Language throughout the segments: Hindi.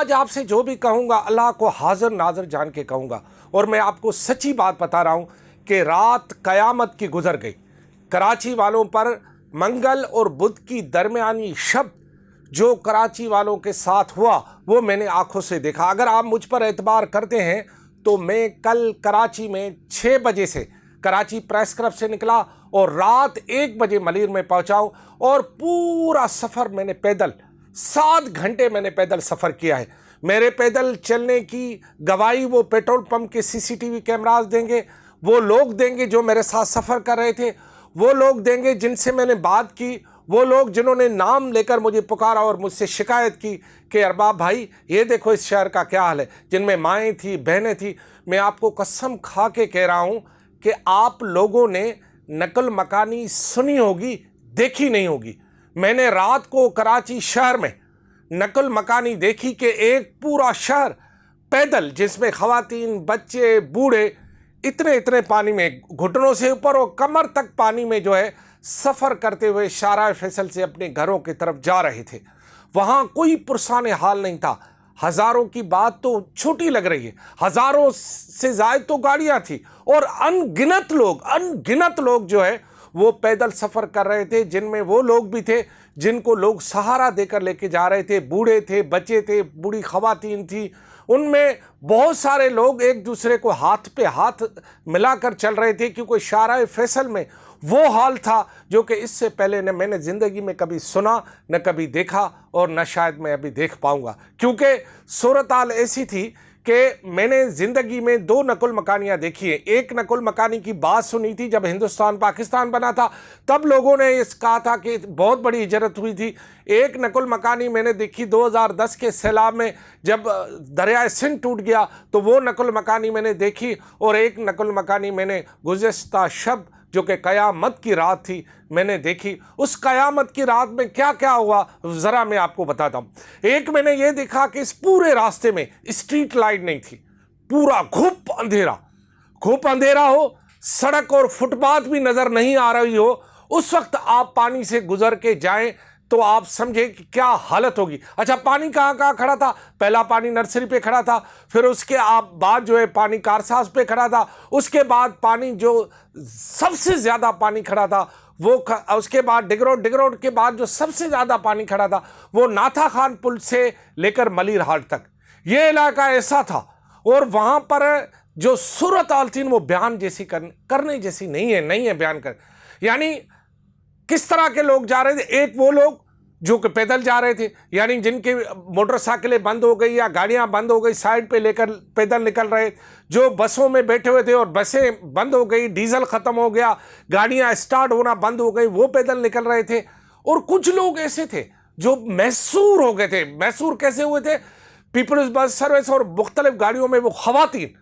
आज आपसे जो भी कहूँगा अल्लाह को हाजिर नाजर जान के कहूँगा, और मैं आपको सच्ची बात बता रहा हूँ कि रात कयामत की गुजर गई। कराची वालों पर मंगल और बुध की दरमियानी शब जो कराची वालों के साथ हुआ वो मैंने आंखों से देखा। अगर आप मुझ पर एतबार करते हैं तो मैं कल कराची में 6 बजे से कराची प्रेस क्लब से निकला और रात 1 बजे मलिर में पहुंचाऊं, और पूरा सफ़र मैंने पैदल 7 घंटे मैंने पैदल सफ़र किया है। मेरे पैदल चलने की गवाही वो पेट्रोल पंप के सीसीटीवी कैमरास देंगे, वो लोग देंगे जो मेरे साथ सफ़र कर रहे थे, वो लोग देंगे जिनसे मैंने बात की, वो लोग जिन्होंने नाम लेकर मुझे पुकारा और मुझसे शिकायत की कि अरबाब भाई ये देखो इस शहर का क्या हाल है, जिनमें माएँ थी, बहनें थी। मैं आपको कसम खा के कह रहा हूँ कि आप लोगों ने नकल मकानी सुनी होगी, देखी नहीं होगी। मैंने रात को कराची शहर में नकल मकानी देखी कि एक पूरा शहर पैदल, जिसमें ख़वातीन, बच्चे, बूढ़े इतने इतने पानी में, घुटनों से ऊपर और कमर तक पानी में जो है सफ़र करते हुए शाहराह फैसल से अपने घरों की तरफ जा रहे थे। वहाँ कोई पुरसान हाल नहीं था। हज़ारों की बात तो छोटी लग रही है, हज़ारों से ज़ायद तो गाड़ियाँ थी और अनगिनत लोग जो है वो पैदल सफ़र कर रहे थे, जिनमें वो लोग भी थे जिनको लोग सहारा देकर लेके जा रहे थे। बूढ़े थे, बच्चे थे, बूढ़ी ख़वातीन थी, उनमें बहुत सारे लोग एक दूसरे को हाथ पे हाथ मिलाकर चल रहे थे, क्योंकि शाहराह फैसल में वो हाल था जो कि इससे पहले न मैंने ज़िंदगी में कभी सुना, न कभी देखा, और न शायद मैं अभी देख पाऊँगा। क्योंकि सूरत हाल ऐसी थी कि मैंने ज़िंदगी में 2 नकुल मकानियाँ देखी हैं। एक नकुल मकानी की बात सुनी थी जब हिंदुस्तान पाकिस्तान बना था, तब लोगों ने इस कहा था कि बहुत बड़ी हिजरत हुई थी। एक नकुल मकानी मैंने देखी 2010 के सैलाब में, जब दरियाए सिंध टूट गया, तो वो नकुल मकानी मैंने देखी। और एक नकुल मकानी मैंने गुज़श्ता शब जो कि क़यामत की रात थी मैंने देखी। उस क़यामत की रात में क्या क्या हुआ ज़रा मैं आपको बताता हूँ। एक मैंने ये देखा कि इस पूरे रास्ते में स्ट्रीट लाइट नहीं थी, पूरा घुप अंधेरा हो, सड़क और फुटपाथ भी नज़र नहीं आ रही हो। उस वक्त आप पानी से गुजर के जाएं तो आप समझे कि क्या हालत होगी। अच्छा, पानी कहाँ कहाँ खड़ा था? पहला पानी नर्सरी पे खड़ा था, फिर उसके बाद जो है पानी कारसाज पे खड़ा था, उसके बाद पानी जो सबसे ज़्यादा पानी खड़ा था वो उसके बाद डिगरोड के बाद जो सबसे ज़्यादा पानी खड़ा था वो नाथा खान पुल से लेकर मलिर हाट तक ये इलाका ऐसा था। और वहाँ पर जो सूरत हाल थी वो बयान जैसी करने जैसी नहीं है बयान कर। यानी किस तरह के लोग जा रहे थे? एक वो लोग जो कि पैदल जा रहे थे, यानी जिनकी मोटरसाइकिलें बंद हो गई या गाड़ियां बंद हो गई, साइड पे लेकर पैदल निकल रहे। जो बसों में बैठे हुए थे और बसें बंद हो गई, डीजल ख़त्म हो गया, गाड़ियां स्टार्ट होना बंद हो गई, वो पैदल निकल रहे थे। और कुछ लोग ऐसे थे जो मैसूर हो गए थे। मैसूर कैसे हुए थे? पीपल्स बस सर्विस और मुख्तलिफ गाड़ियों में वो ख़वातीन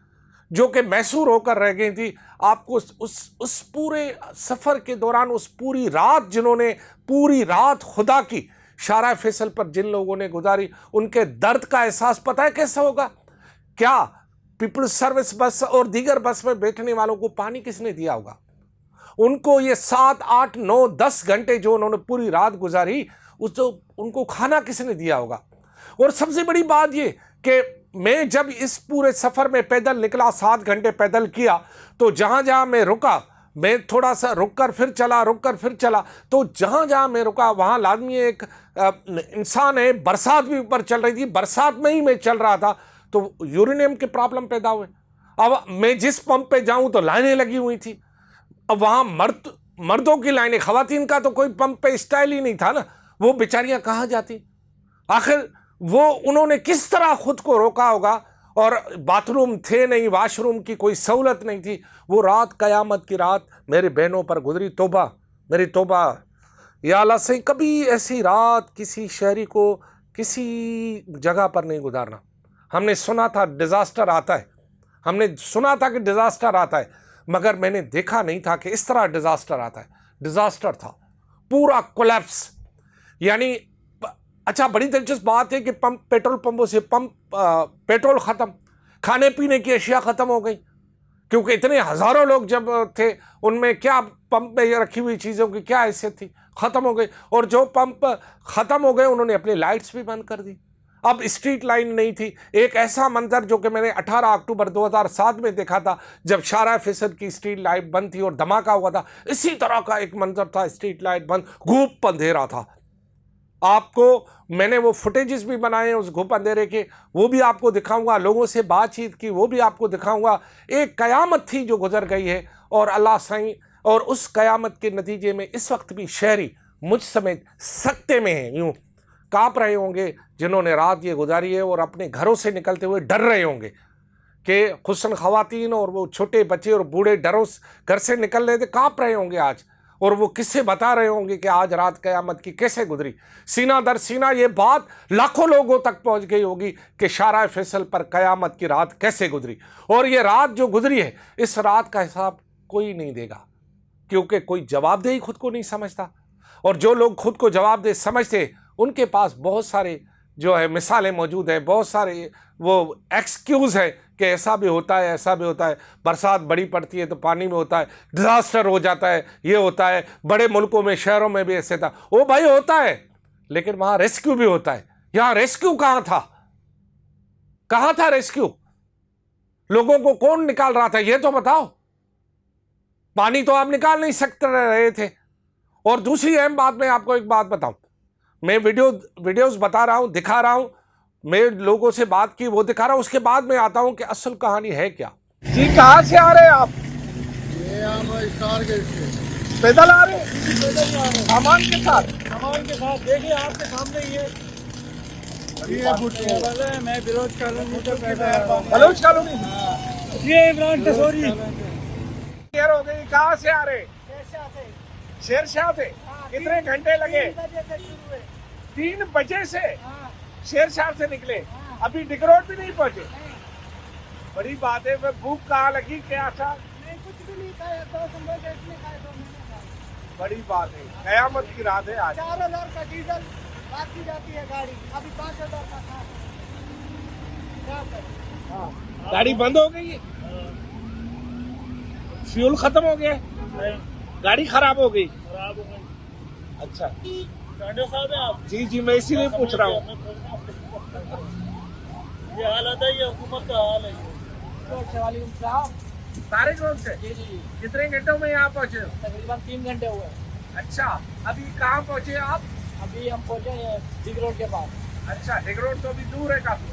जो कि मैसूर होकर रह गई थी। आपको उस पूरे सफ़र के दौरान, उस पूरी रात, जिन्होंने पूरी रात खुदा की शाहराह फैसल पर जिन लोगों ने गुजारी, उनके दर्द का एहसास पता है कैसा होगा? क्या पीपल्स सर्विस बस और दीगर बस में बैठने वालों को पानी किसने दिया होगा? उनको ये 7, 8, 9, 10 घंटे जो उन्होंने पूरी रात गुजारी, उनको खाना किसने दिया होगा? और सबसे बड़ी बात ये कि मैं जब इस पूरे सफ़र में पैदल निकला, 7 घंटे पैदल किया, तो जहाँ जहाँ मैं रुका, मैं थोड़ा सा रुक कर फिर चला, तो जहाँ जहाँ मैं रुका वहाँ लाजमी एक इंसान है। बरसात भी ऊपर चल रही थी, बरसात में ही मैं चल रहा था, तो यूरेनियम के प्रॉब्लम पैदा हुए। अब मैं जिस पंप पे जाऊँ तो लाइनें लगी हुई थी। अब वहाँ मर्दों की लाइनें, ख़वातीन का तो कोई पंप पे स्टाइल ही नहीं था ना, वो बेचारियाँ कहाँ जाती? आखिर वो उन्होंने किस तरह खुद को रोका होगा? और बाथरूम थे नहीं, वाशरूम की कोई सहूलत नहीं थी। वो रात क़यामत की रात मेरी बहनों पर गुजरी। तौबा, मेरी तौबा, या अल्लाह से कभी ऐसी रात किसी शहरी को किसी जगह पर नहीं गुजारना। हमने सुना था डिज़ास्टर आता है, हमने सुना था कि डिज़ास्टर आता है, मगर मैंने देखा नहीं था कि इस तरह डिज़ास्टर आता है। डिज़ास्टर था, पूरा कोलैप्स। यानी अच्छा, बड़ी दिलचस्प बात है कि पेट्रोल पंपों से पेट्रोल ख़त्म, खाने पीने की अशिया ख़त्म हो गई, क्योंकि इतने हज़ारों लोग जब थे उनमें क्या पंप में रखी हुई चीज़ों की क्या हैसियत थी? ख़त्म हो गई। और जो पंप ख़त्म हो गए उन्होंने अपनी लाइट्स भी बंद कर दी। अब स्ट्रीट लाइन नहीं थी। एक ऐसा मंजर जो कि मैंने 18 अक्टूबर 2007 में देखा था, जब शाहराह फैसल की स्ट्रीट लाइट बंद थी और धमाका हुआ था, इसी तरह का एक मंजर था, स्ट्रीट लाइट बंद, घूप अंधेरा था। आपको मैंने वो फुटेजेस भी बनाए हैं उस घुप अंधेरे के, वो भी आपको दिखाऊंगा। लोगों से बातचीत की, वो भी आपको दिखाऊंगा। एक कयामत थी जो गुजर गई है, और अल्लाह सही, और उस कयामत के नतीजे में इस वक्त भी शहरी मुझ समेत सकते में हैं, यूँ काँप रहे होंगे, जिन्होंने रात ये गुजारी है और अपने घरों से निकलते हुए डर रहे होंगे कि हुस्न ख़वातीन और वो छोटे बच्चे और बूढ़े डरों घर से निकल रहे थे, काँप रहे होंगे आज, और वो किससे बता रहे होंगे कि आज रात क़यामत की कैसे गुजरी। सीना दर सीना ये बात लाखों लोगों तक पहुंच गई होगी कि शाहराह फैसल पर क़यामत की रात कैसे गुजरी। और ये रात जो गुजरी है, इस रात का हिसाब कोई नहीं देगा, क्योंकि कोई जवाबदेही खुद को नहीं समझता। और जो लोग खुद को जवाबदेह समझते, उनके पास बहुत सारे जो है मिसालें मौजूद हैं, बहुत सारे वो एक्सक्यूज़ है कि ऐसा भी होता है, ऐसा भी होता है, बरसात बड़ी पड़ती है तो पानी में होता है, डिज़ास्टर हो जाता है, ये होता है, बड़े मुल्कों में शहरों में भी ऐसे था। ओ भाई होता है, लेकिन वहाँ रेस्क्यू भी होता है। यहाँ रेस्क्यू कहाँ था? कहाँ था रेस्क्यू? लोगों को कौन निकाल रहा था, ये तो बताओ। पानी तो आप निकाल नहीं सकते रहे थे। और दूसरी अहम बात, मैं आपको एक बात बताऊं, मैं वीडियोस बता रहा हूं, दिखा रहा हूं, मैं लोगों से बात की, वो दिखा रहा हूं, उसके बाद मैं आता हूं कि असल कहानी है क्या। जी कहां से आ रहे हैं आप? ये हम स्टार गेट से पैदल आ रहे हैं? सामान के साथ? सामान के साथ देखिए आपके सामने ये टेबल है। मैं बलोच कॉलोनी से पैदा हुआ। बलोच कॉलोनी? ये इमरान टेसोरी। देर हो गई, कहां से आ रहे? शेरशाह से। कितने घंटे लगे? 3 बजे से शेरशाह से निकले, अभी डिगरोड भी नहीं पहुंचे। बड़ी बात है। मैं भूख कहाँ लगी, क्या था? कुछ भी नहीं खाया, 2 समोसे इसमें खाए, 2 मैंने खाए। बड़ी बात है, कयामत की रात है आज। 4000 का डीजल बाकी जाती है गाड़ी, अभी 5000 का था। क्या करें? गाड़ी बंद हो गई है, फ्यूल खत्म हो गया, गाड़ी खराब हो गई। खराब हो गई। अच्छा, चांडे साहब है आप? जी जी, मैं इसीलिए पूछ रहा हूँ। ये हालत है, ये हुकूमत का हाल है। तारिक रोड से जी जी, कितने घंटों में यहाँ पहुँचे? तकरीबन 3 घंटे हुए। अच्छा, अभी कहाँ पहुँचे आप? अभी हम पहुंचे हैं बिग रोड के पास। अच्छा, डिगरोड तो अभी दूर है काफी।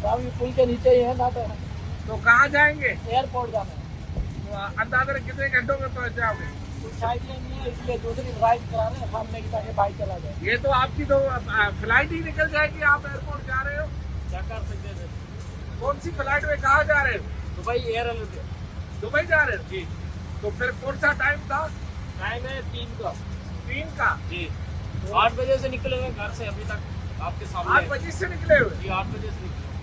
साहब ये पुल के नीचे ही है ना, तो कहाँ जाएंगे? एयरपोर्ट जाना है। तो अंदाजा कितने घंटों में पहुँच जाओगे? कुछ साइड नहीं है, इसलिए दूसरी ड्राइव करा रहे हैं सामने की, ताकि बाइक चला जाए। ये तो आपकी तो फ्लाइट ही निकल जाएगी, आप एयरपोर्ट जा रहे हो। क्या कर सकते थे? कौन सी फ्लाइट में कहाँ जा रहे हो? दुबई एयर अलिया। दुबई जा रहे हो जी। तो फिर कौन सा टाइम था? टाइम है 3 का। 3 का? जी, 8 बजे से निकले हुए घर से, अभी तक आपके सामने। 8 बजे से निकले हुए? जी, 8 बजे से निकले।